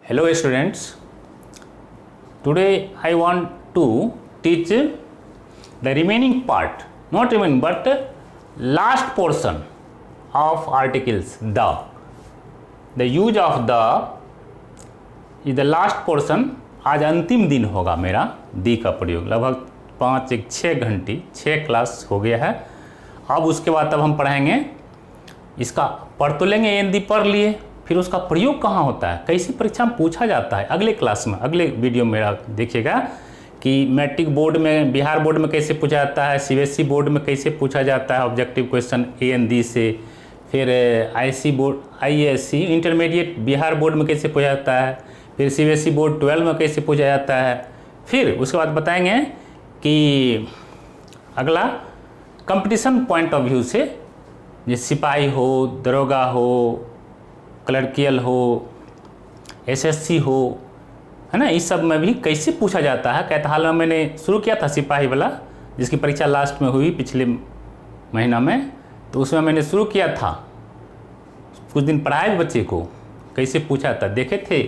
Hello students, today I want to teach the remaining part, not remaining but last portion of articles the. The use of the is the last portion. आज अंतिम दिन होगा मेरा दी का प्रयोग, लगभग 5-6 घंटे 6 क्लास हो गया है। अब उसके बाद तब हम पढ़ाएंगे, इसका पढ़ तो लेंगे, एन पढ़ लिए, फिर उसका प्रयोग कहाँ होता है, कैसे परीक्षा में पूछा जाता है। अगले क्लास में, अगले वीडियो में मेरा देखिएगा कि मैट्रिक बोर्ड में, बिहार बोर्ड में कैसे पूछा जाता है, सीबीएसई बोर्ड में कैसे पूछा जाता है ऑब्जेक्टिव क्वेश्चन एन से, फिर IC board, ISC intermediate Bihar board में कैसे पूछा जाता है, फिर सीबीएसई बोर्ड 12 में कैसे पूछा जाता है। फिर उसके बाद बताएंगे कि अगला कंपटीशन पॉइंट ऑफ व्यू से, जैसे सिपाही हो, दरोगा हो, क्लर्कियल हो, एसएससी हो, है ना, इस सब में भी कैसे पूछा जाता है। कहता हाल में मैंने शुरू किया था सिपाही वाला, जिसकी परीक्षा लास्ट में हुई पिछले महीना में, तो उसमें मैंने शुरू किया था, कुछ दिन पढ़ाए बच्चे को कैसे पूछा था, देखे थे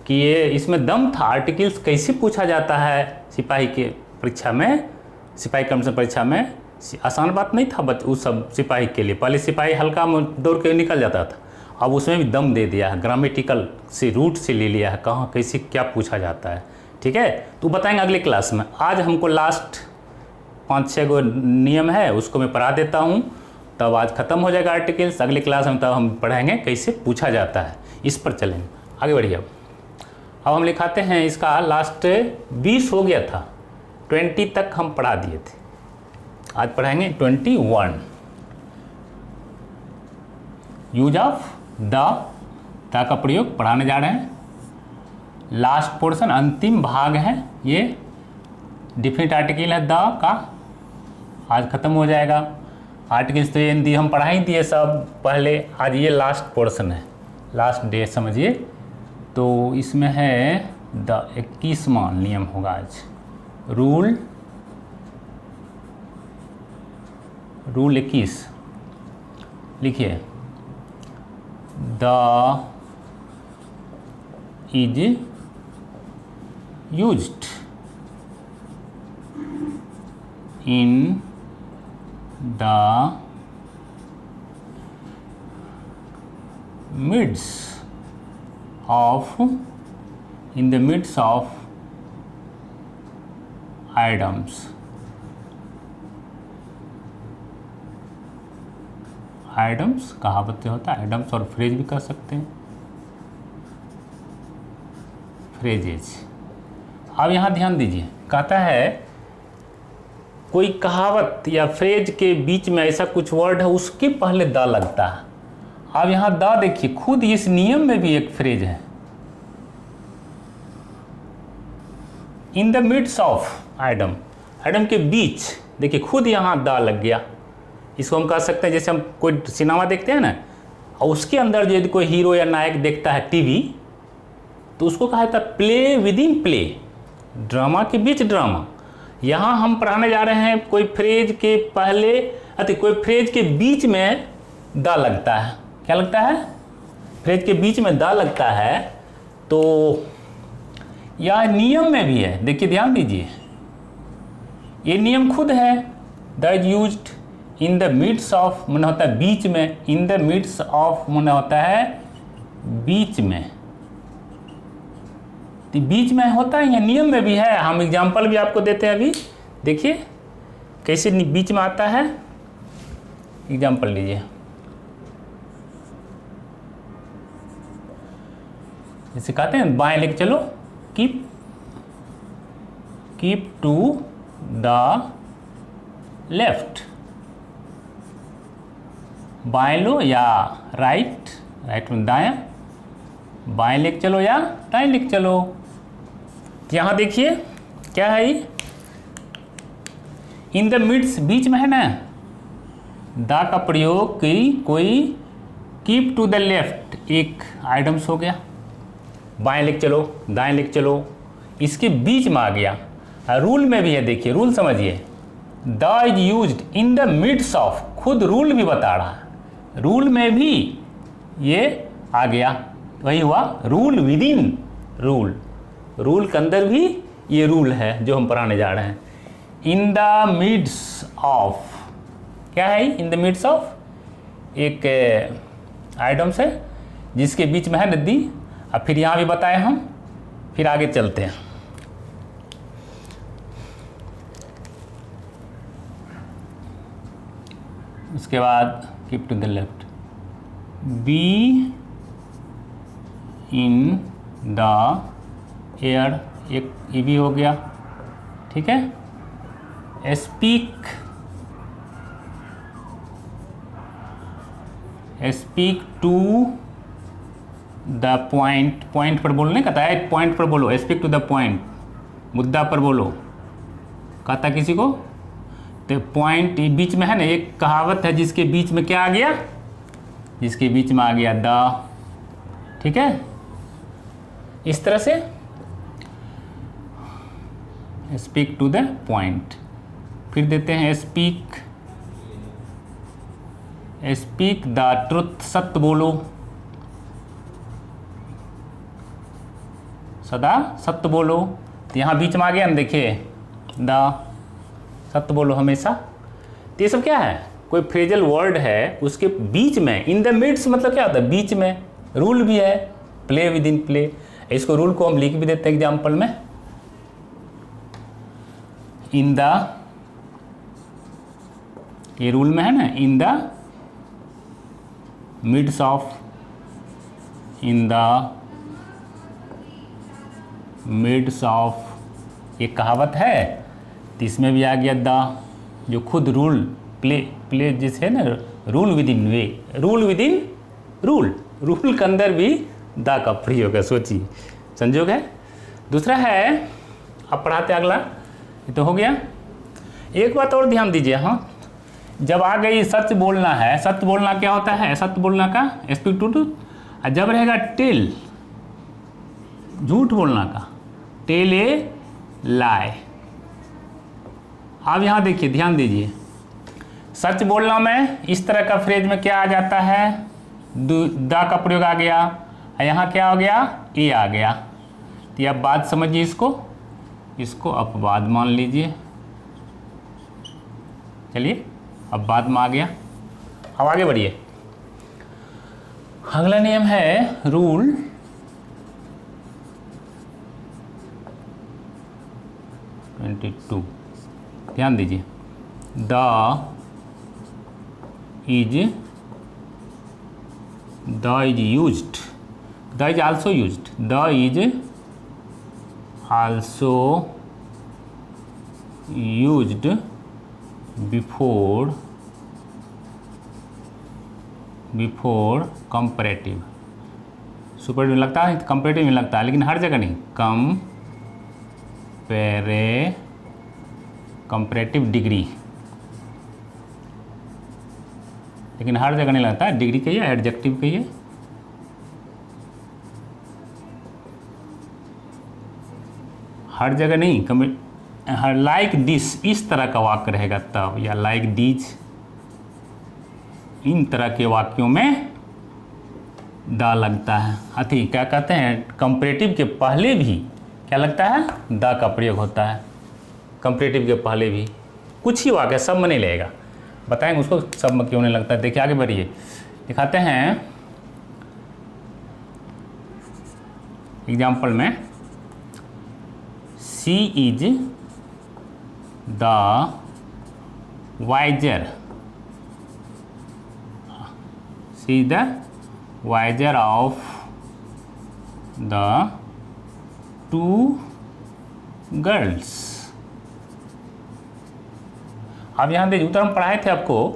कि ये इसमें दम था, आर्टिकल्स कैसे पूछा जाता है सिपाही के परीक्षा में, सिपाही कमीशन परीक्षा में। आसान बात नहीं था उस सब सिपाही के लिए। पहले सिपाही हल्का में दौड़ के निकल जाता था, अब उसमें भी दम दे दिया है, ग्रामेटिकल से रूट से ले लिया है, कहाँ कैसे क्या पूछा जाता है। ठीक है, तो बताएंगे अगले क्लास में। आज हमको लास्ट 5-6 गो नियम है, उसको मैं पढ़ा देता हूँ, तब आज ख़त्म हो जाएगा आर्टिकल्स। अगले क्लास में तब हम पढ़ाएंगे कैसे पूछा जाता है, इस पर चलेंगे आगे बढ़िए। अब हम लिखाते हैं, इसका लास्ट 20 हो गया था, 20 तक हम पढ़ा दिए थे, आज पढ़ाएंगे 21। यूज ऑफ द का प्रयोग पढ़ाने जा रहे हैं। लास्ट पोर्शन, अंतिम भाग है ये, डिफिनिट आर्टिकल है द का, आज ख़त्म हो जाएगा। आर्टिकल्स तो ये हम पढ़ा ही दिए सब पहले, आज ये लास्ट पोर्शन है, लास्ट डे समझिए। तो इसमें है द 21वां नियम होगा आज। रूल 21 लिखिए, the is used in the midst of items. Idioms कहावत से होता है, आइडम्स और फ्रेज भी कर सकते हैं, फ्रेजेज। अब यहाँ ध्यान दीजिए, कहता है कोई कहावत या फ्रेज के बीच में ऐसा कुछ वर्ड है, उसके पहले द लगता है। अब यहाँ द देखिए, खुद इस नियम में भी एक फ्रेज है, in the midst of idiom, idiom के बीच, देखिए खुद यहाँ द लग गया। इसको हम कह सकते हैं, जैसे हम कोई सिनेमा देखते हैं ना, और उसके अंदर जो यदि कोई हीरो या नायक देखता है टीवी, तो उसको कहा जाता है play with in play, drama के बीच ड्रामा। यहाँ हम पढ़ाने जा रहे हैं, कोई फ्रेज के पहले कोई फ्रेज के बीच में द लगता है। क्या लगता है? फ्रेज के बीच में द लगता है। तो यह नियम में भी है, देखिए ध्यान दीजिए, ये नियम खुद है, the is used in the midst of, माने होता है बीच में, इन द मिड्स ऑफ माने होता है बीच में, तो बीच में होता है, या नियम में भी है। हम एग्जाम्पल भी आपको देते हैं, अभी देखिए कैसे बीच में आता है। एग्जाम्पल लीजिए, जैसे कहते हैं बाएं लेके चलो, कीप टू द लेफ्ट, बाएं लो या राइट में दायां, बाएं लेके चलो या दाएं लेके चलो। यहाँ देखिए क्या है, इन द मिड्स बीच में है ना, द का प्रयोग की कोई कीप टू द लेफ्ट एक आइटम्स हो गया, बाएं लेके चलो दाएं लेके चलो, इसके बीच में आ गया। रूल में भी है, देखिए रूल समझिए, the is used in the midst of, खुद रूल भी बता रहा है, रूल में भी ये आ गया, वही हुआ rule with in rule, rule के अंदर भी ये रूल है जो हम पढ़ाने जा रहे हैं। इन द मिड्स ऑफ, क्या है इन द मिड्स ऑफ, एक आइटम्स है जिसके बीच में है नदी। अब फिर यहाँ भी बताए हम, फिर आगे चलते हैं। उसके बाद keep to the left, be in the air, एक ये भी हो गया, ठीक है। Speak, speak to the point, point पर बोलने कहता है, पॉइंट पर बोलो, स्पीक टू द पॉइंट, मुद्दा पर बोलो कहता किसी को। तो पॉइंट बीच में है ना, एक कहावत है जिसके बीच में क्या आ गया, जिसके बीच में आ गया द, ठीक है। इस तरह से स्पीक टू द पॉइंट। फिर देते हैं स्पीक, स्पीक द ट्रुथ, सत्य बोलो, सदा सत्य बोलो। तो यहाँ बीच में आ गया ना, देखिए द, सत्य बोलो हमेशा। तो ये सब क्या है, कोई फ्रेजल वर्ड है उसके बीच में, इन द मिड्स मतलब क्या होता है, बीच में। रूल भी है, प्ले विद इन प्ले, इसको रूल को हम लिख भी देते हैं एग्जाम्पल में। इन द, ये रूल में है ना, in the midst of, in the midst of, ये कहावत है। तो इसमें भी आ गया द, जो खुद रूल, प्ले, प्ले जिस है ना, rule with in way, rule with in rule, rule के अंदर भी द का प्रयोग है, सोचिए, संयोग है। दूसरा है, अब पढ़ाते अगला, ये तो हो गया। एक बात और ध्यान दीजिए, हाँ, जब आ गई सच बोलना है, सत्य बोलना क्या होता है, सत्य बोलना का स्पीक टू ट्रूथ। जब रहेगा टेल, झूठ बोलना का, टेल ए लाई। अब यहाँ देखिए, ध्यान दीजिए, सच बोलना में इस तरह का फ्रेज में क्या आ जाता है, द का प्रयोग आ गया, यहाँ क्या हो गया, ए आ गया। तो अब बात समझिए, इसको अपवाद मान लीजिए। चलिए, अब बाद में आ गया। अब आगे बढ़िए। अगला नियम है रूल 22। ध्यान दीजिए, the is used, the is also used, the is also used before comparative. Superlative में लगता है, कंपैरेटिव में लगता है, लेकिन हर जगह नहीं। कंपैरेटिव डिग्री, लेकिन हर जगह नहीं लगता है। डिग्री कहिए, एडजेक्टिव कहिए। हर जगह नहीं, लाइक दिस, इस तरह का वाक्य रहेगा तब, या लाइक दीज, इन तरह के वाक्यों में द लगता है। अथी क्या कहते हैं, कंपैरेटिव के पहले भी क्या लगता है, द का प्रयोग होता है। कंपैरेटिव के पहले भी, कुछ ही वाक्य, सब में नहीं लगेगा, बताएंगे उसको सब में क्यों नहीं लगता है। देखिए आगे बढ़िए, दिखाते हैं एग्जाम्पल में। She is the wiser, she is the wiser of the two girls. अब यहाँ देखिए, उत्तर हम पढ़ाए थे आपको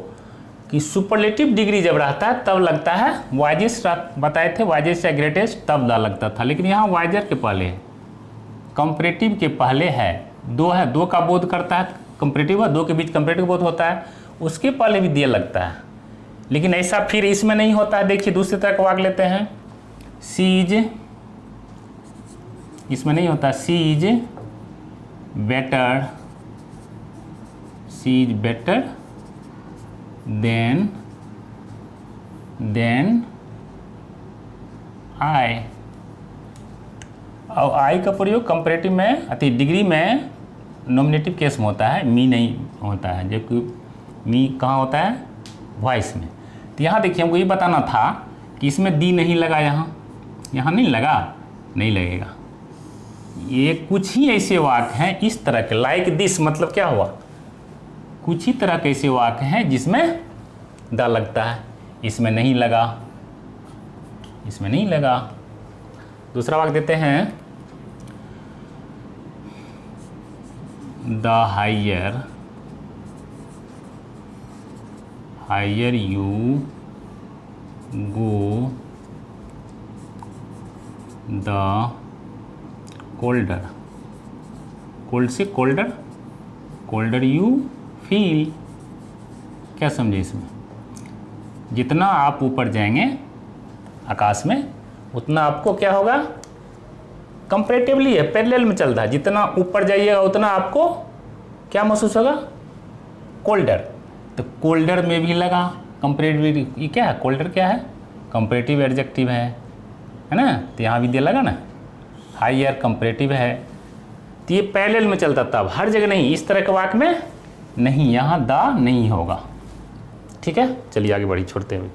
कि सुपरलेटिव डिग्री जब रहता है तब लगता है वाइजेस्ट, बताए थे वाइजेस्ट या ग्रेटेस्ट, तब द लगता था। लेकिन यहाँ वाइजर के पहले, कंपैरेटिव के पहले है, दो है, दो का बोध करता है, कंपैरेटिव है, दो के बीच कंपैरेटिव बोध होता है, उसके पहले भी दिया लगता है। लेकिन ऐसा फिर इसमें नहीं होता है। देखिए दूसरी तरह का वाक्य लेते हैं, सीज, इसमें नहीं होता, she's better, she is better than I. और आई का प्रयोग कंपैरेटिव में अति डिग्री में नॉमिनेटिव केस में होता है, मी नहीं होता है, जबकि मी कहाँ होता है, वॉइस में। तो यहाँ देखिए हमको ये बताना था कि इसमें दी नहीं लगा, यहाँ नहीं लगा, नहीं लगेगा। ये कुछ ही ऐसे वाक्य हैं इस तरह के, लाइक दिस मतलब क्या हुआ, कुछ ही तरह के ऐसे वाक्य हैं जिसमें द लगता है, इसमें नहीं लगा, इसमें नहीं लगा। दूसरा वाक्य देते हैं, the higher you go the colder, cold से कोल्डर यू फील। क्या समझे इसमें, जितना आप ऊपर जाएंगे आकाश में उतना आपको क्या होगा, कंपैरेटिवली है, पैरेलल में चलता है, जितना ऊपर जाइएगा उतना आपको क्या महसूस होगा, कोल्डर। तो कोल्डर में भी लगा कंपैरेटिव, ये क्या है, कोल्डर क्या है, कंपैरेटिव एडजेक्टिव है ना, तो यहाँ भी दे लगा ना, हायर कंपैरेटिव है, तो ये पैरेलल में चलता, तब हर जगह नहीं, इस तरह के वाक्य में नहीं, यहाँ द नहीं होगा। ठीक है, चलिए आगे बढ़ी छोड़ते हुए।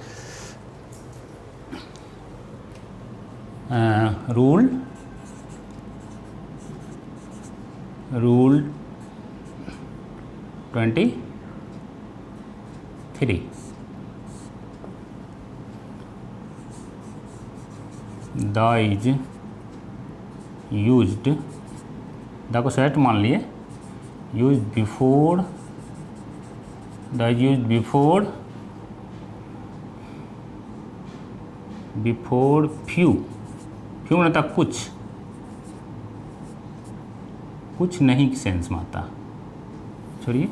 Rule 23 the is used, the को सेट मान लिए, use before, the is used before few, few मतलब कुछ नहीं सेंस में आता, छोड़िए,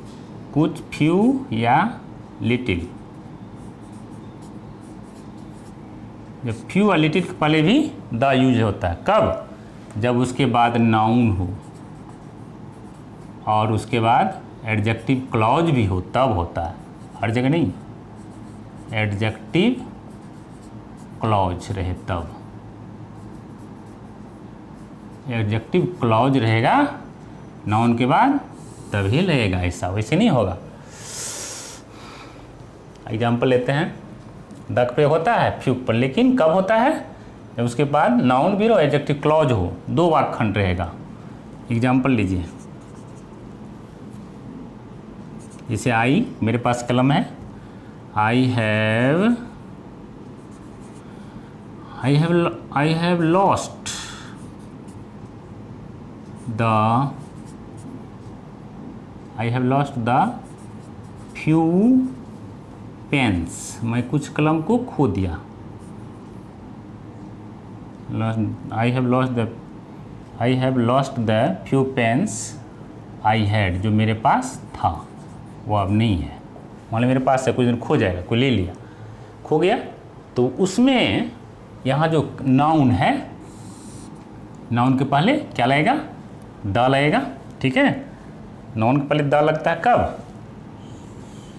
कुछ, फ्यू या लिटिल। जब फ्यू और लिटिल के पहले भी द यूज होता है, कब, जब उसके बाद नाउन हो और उसके बाद एडजेक्टिव क्लॉज भी हो, तब होता है, हर जगह नहीं, एडजेक्टिव क्लॉज रहे तब, एडजेक्टिव क्लॉज रहेगा नाउन के बाद तभी लगेगा, ऐसा वैसे नहीं होगा। एग्जाम्पल लेते हैं, द का प्रयोग होता है फ्यू पर, लेकिन कब होता है, जब उसके बाद नाउन भी हो, एडजेक्टिव क्लॉज हो, दो वाक्य खंड रहेगा। एग्जाम्पल लीजिए, जैसे आई, मेरे पास कलम है, I have lost the few pens, मैं कुछ कलम को खो दिया, I have lost the few pens I had, जो मेरे पास था वो अब नहीं है, मान मेरे पास से कुछ दिन खो जाएगा, कोई ले लिया, खो गया, तो उसमें यहाँ जो नाउन है, नाउन के पहले क्या लगेगा, द लगेगा। ठीक है, नाउन के पहले द लगता है कब,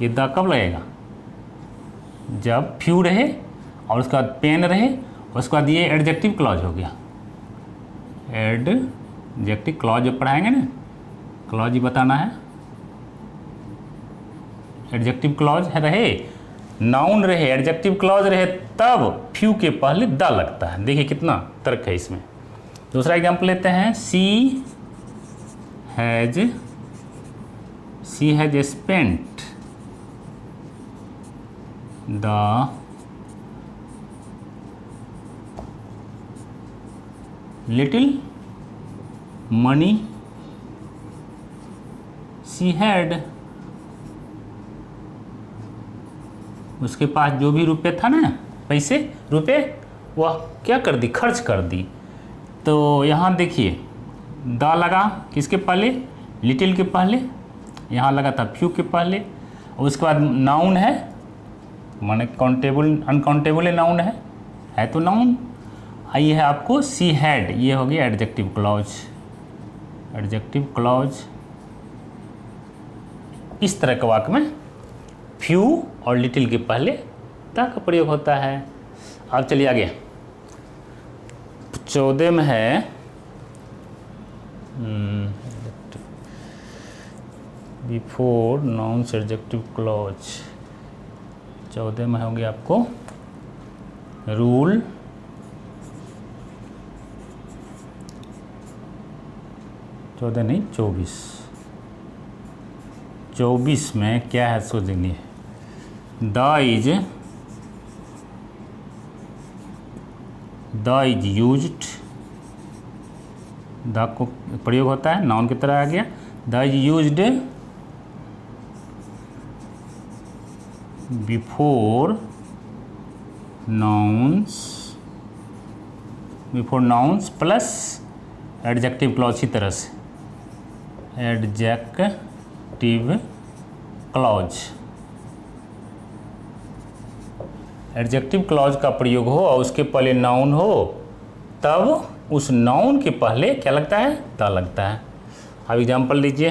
ये द कब लगेगा, जब फ्यू रहे और उसके बाद पेन रहे, और उसके बाद ये एडजेक्टिव क्लॉज हो गया, एडजेक्टिव क्लॉज जब पढ़ाएंगे ना, क्लॉज ही बताना है, एडजेक्टिव क्लॉज है रहे, नाउन रहे, एडजेक्टिव क्लॉज रहे, तब फ्यू के पहले द लगता है। देखिए कितना तर्क है इसमें। दूसरा एग्जाम्पल लेते हैं, she has spent the little money she had, उसके पास जो भी रुपये था ना, पैसे रुपये, वह क्या कर दी, खर्च कर दी। तो यहाँ देखिए द लगा किसके पहले, लिटिल के पहले, यहाँ लगा था फ्यू के पहले, और उसके बाद नाउन है, माने काउंटेबल अनकाउंटेबल नाउन है तो नाउन। आई है आपको सी हैड, ये हो गया एडजेक्टिव क्लॉज, एडजेक्टिव क्लॉज। इस तरह के वाक्य में फ्यू और लिटिल के पहले द का प्रयोग होता है। अब चलिए आगे, 14 में है बिफोर नाउन्स एडजेक्टिव क्लॉज। 14 में होगी आपको रूल, चौदह नहीं 24 में क्या है सो देंगे। द इज यूज्ड, द को प्रयोग होता है, नाउन की तरह आ गया। The is used before nouns plus adjective clause की तरह से, एडजेक्टिव क्लॉज। एडजेक्टिव क्लॉज का प्रयोग हो और उसके पहले नाउन हो, तब उस नाउन के पहले क्या लगता है, द लगता है। अब एग्जाम्पल लीजिए।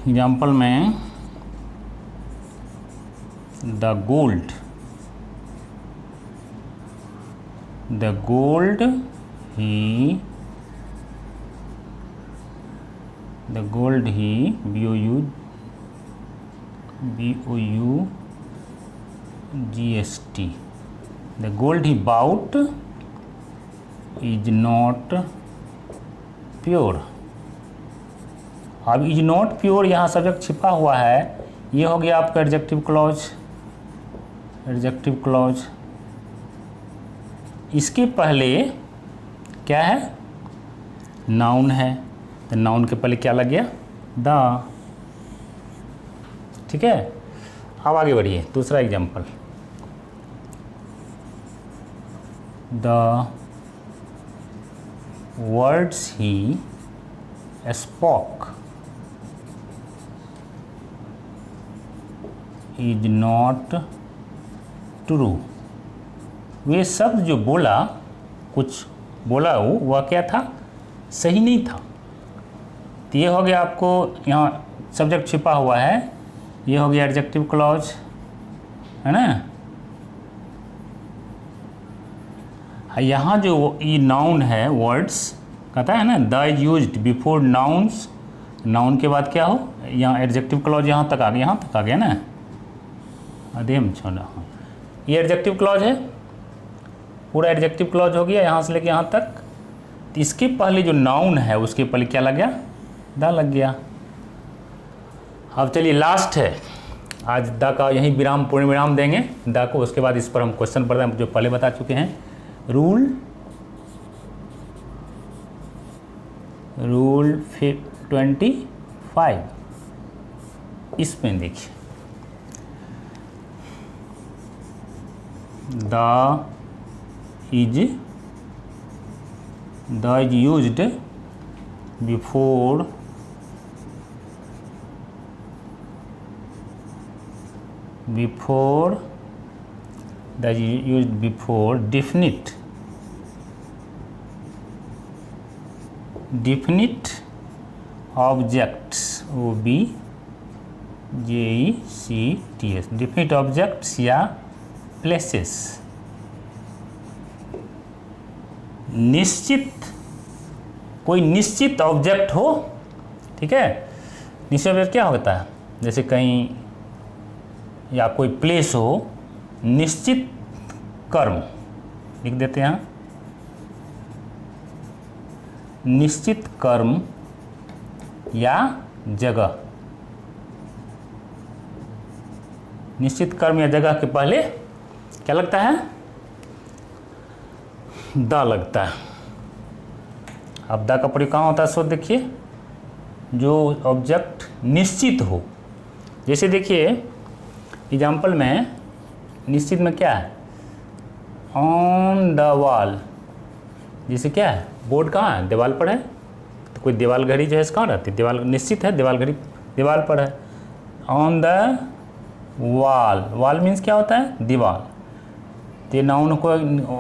एग्जाम्पल में the gold he B-O-U-G-S-T, the gold he bought is not pure। अब इज नॉट प्योर यहाँ सब्जेक्ट छिपा हुआ है, ये हो गया आपका एडजेक्टिव क्लॉज। इसके पहले क्या है, नाउन है, तो नाउन के पहले क्या लग गया, द। ठीक है, अब आगे बढ़िए। दूसरा example, the words he spoke is not true. वे शब्द जो बोला, कुछ बोला हो, वह क्या था, सही नहीं था। तो ये हो गया आपको, यहाँ सब्जेक्ट छिपा हुआ है, ये हो गया एडजेक्टिव क्लॉज, है ना। यहाँ जो ये नाउन है, वर्ड्स कहता है ना, the is used before nouns, noun के बाद क्या हो, यहाँ एडजेक्टिव क्लॉज यहाँ तक आ गया ना। अदेम छोड़ा, ये एडजेक्टिव क्लॉज है, पूरा एडजेक्टिव क्लॉज हो गया यहाँ से लेके यहाँ तक। तो इसके पहले जो नाउन है उसके पहले क्या लग गया, द लग गया। अब चलिए लास्ट है, आज द का यहीं पूर्ण विराम देंगे द को, उसके बाद इस पर हम क्वेश्चन पढ़ते हैं जो पहले बता चुके हैं। रूल 25, इसमें देखिए, the is used before definite objects, OBJECTS, definite objects या places। कोई निश्चित ऑब्जेक्ट हो, ठीक है। निश्चित ऑब्जेक्ट क्या होता है, जैसे कहीं या कोई प्लेस हो, निश्चित कर्म लिख देते हैं, निश्चित कर्म या जगह। निश्चित कर्म या जगह के पहले क्या लगता है, द लगता है। अब द का प्रयोग कहाँ होता है, सो देखिए, जो ऑब्जेक्ट निश्चित हो, जैसे देखिए एग्जाम्पल में निश्चित में क्या है, ऑन द वॉल, जैसे क्या है, बोर्ड कहाँ है, दीवार पर है। तो कोई दीवार घड़ी जो है कहाँ रहती है, दीवार निश्चित है, दीवार घड़ी दीवार पर है। ऑन द वॉल मीन्स क्या होता है, दीवार। तो नाउन को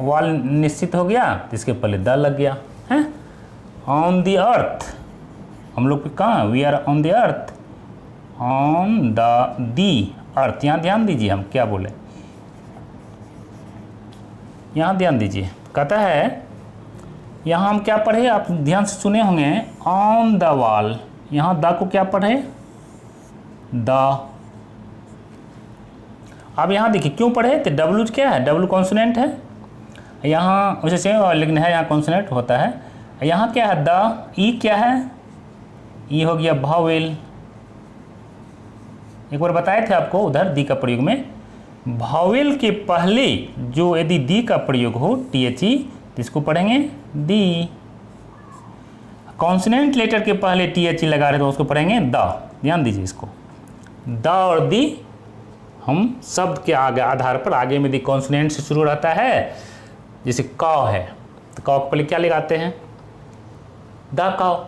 वॉल निश्चित हो गया, तो इसके पहले द लग गया है। ऑन द अर्थ, हम लोग कहाँ, we are on the earth, on the earth. यहाँ ध्यान दीजिए, हम क्या बोले, यहाँ ध्यान दीजिए, कहता है यहाँ हम क्या पढ़े, आप ध्यान से सुने होंगे, ऑन द वॉल, यहाँ द को क्या पढ़े, द। अब यहाँ देखिए क्यों पढ़े, तो डब्लू क्या है, डब्लू कॉन्सोनेंट है, यहाँ उसे सेम लेकिन है, यहाँ कॉन्सोनेंट होता है। यहाँ क्या है, द। ई क्या है, ई हो गया वावेल। एक बार बताए थे आपको उधर दी का प्रयोग में, वावेल के पहले जो यदि दी का प्रयोग हो THE तो इसको पढ़ेंगे दी। कॉन्सोनेंट लेटर के पहले THE लगा रहे तो उसको पढ़ेंगे द। ध्यान दीजिए इसको, द और दी हम शब्द के आगे आधार पर आगे में दी कॉन्सोनेंट से शुरू रहता है। जैसे काव है तो काव के पहले क्या लगाते हैं, द काव।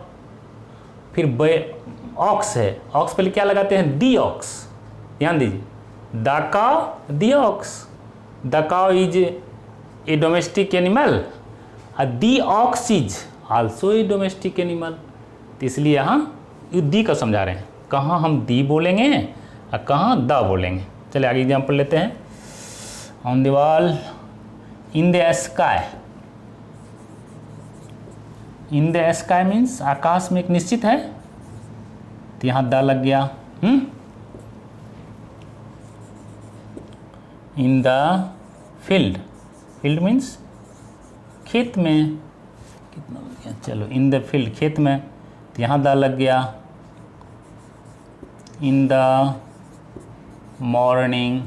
फिर ऑक्स है, ऑक्स पहले क्या लगाते हैं, दी ऑक्स। ध्यान दीजिए, the cow the ox. The cow is a domestic animal, the ox is also a domestic animal. तो इसलिए यहाँ दी का समझा रहे हैं, कहाँ हम दी बोलेंगे और कहाँ द बोलेंगे। चलिए आगे एग्जाम्पल लेते हैं। On the wall, in the sky. In the sky means आकाश में एक निश्चित है, तो यहाँ द लग गया। In the field, field means खेत में, कितना हो गया, चलो इन द फील्ड खेत में, तो यहाँ द लग गया। In the morning,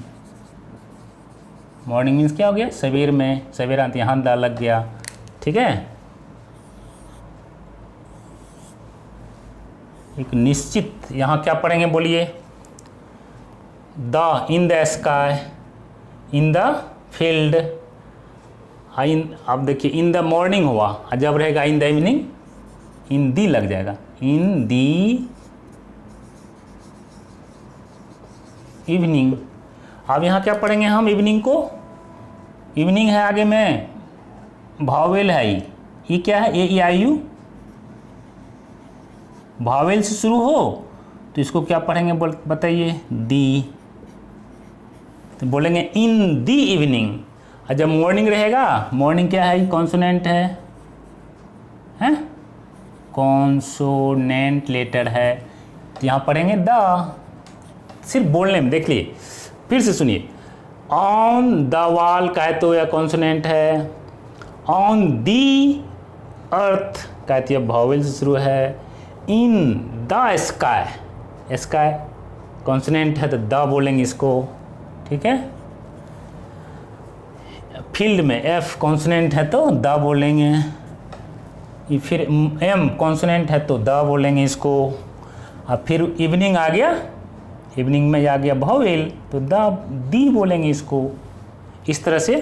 morning means क्या हो गया, सवेर में, सवेरा, तो यहाँ द लग गया। ठीक है, एक निश्चित, यहाँ क्या पढ़ेंगे बोलिए, the in the sky, in the field. अब देखिए इन द मॉर्निंग हुआ, जब रहेगा इन द इवनिंग, इन दी लग जाएगा, इन दी इवनिंग। अब यहाँ क्या पढ़ेंगे हम, इवनिंग को, इवनिंग है आगे में, वावेल है ई क्या है, AEIU, वावेल से शुरू हो तो इसको क्या पढ़ेंगे बताइए, दी। तो बोलेंगे इन दी इवनिंग। और जब मॉर्निंग रहेगा, मॉर्निंग क्या है, कॉन्सोनेंट है, हैं, कॉन्सोनेंट लेटर है, तो यहाँ पढ़ेंगे द। सिर्फ बोलने में देख लिए, फिर से सुनिए, ऑन द वॉल का है तो यह कॉन्सोनेंट है, ऑन दी अर्थ का है तो यह वावेल से शुरू है, in the sky, sky consonant है तो द बोलेंगे इसको। ठीक है, फील्ड में F कॉन्सोनेंट है तो द बोलेंगे, फिर M कॉन्सोनेंट है तो द बोलेंगे इसको। अब फिर इवनिंग आ गया, इवनिंग में आ गया वावेल तो दी बोलेंगे इसको। इस तरह से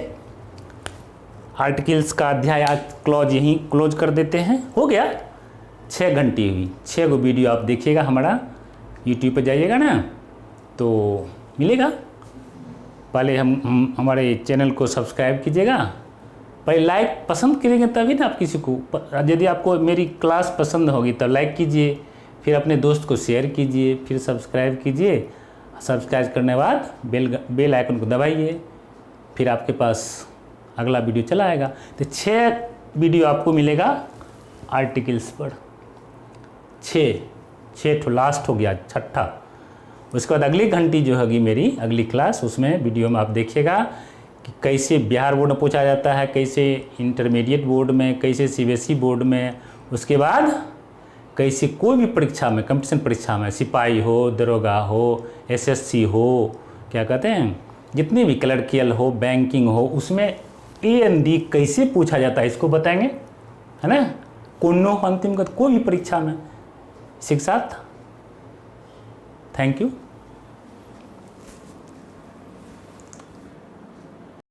आर्टिकल्स का अध्याय आज क्लॉज यहीं क्लोज कर देते हैं। हो गया 6 घंटे हुई, 6 गो वीडियो आप देखिएगा, हमारा YouTube पे जाइएगा ना तो मिलेगा। पहले हम हमारे चैनल को सब्सक्राइब कीजिएगा, पहले लाइक पसंद करेंगे तभी ना आप किसी को, यदि आपको मेरी क्लास पसंद होगी तो लाइक कीजिए, फिर अपने दोस्त को शेयर कीजिए, फिर सब्सक्राइब कीजिए। सब्सक्राइब करने के बाद बेल आइकन को दबाइए, फिर आपके पास अगला वीडियो चला आएगा। तो 6 वीडियो आपको मिलेगा आर्टिकल्स पर, 6 तो लास्ट हो गया 6ठा। उसके बाद अगली घंटी जो होगी मेरी अगली क्लास, उसमें वीडियो में आप देखिएगा कि कैसे बिहार बोर्ड में पूछा जाता है, कैसे इंटरमीडिएट बोर्ड में, कैसे CBSE बोर्ड में, उसके बाद कैसे कोई भी परीक्षा में, कंपटीशन परीक्षा में, सिपाही हो, दरोगा हो, SSC हो, क्या कहते हैं, जितने भी क्लर्कियल हो, बैंकिंग हो, उसमें A&D कैसे पूछा जाता है इसको बताएंगे, है ना। कोनो अंतिम का कोई भी परीक्षा में। इसी के साथ थैंक यू।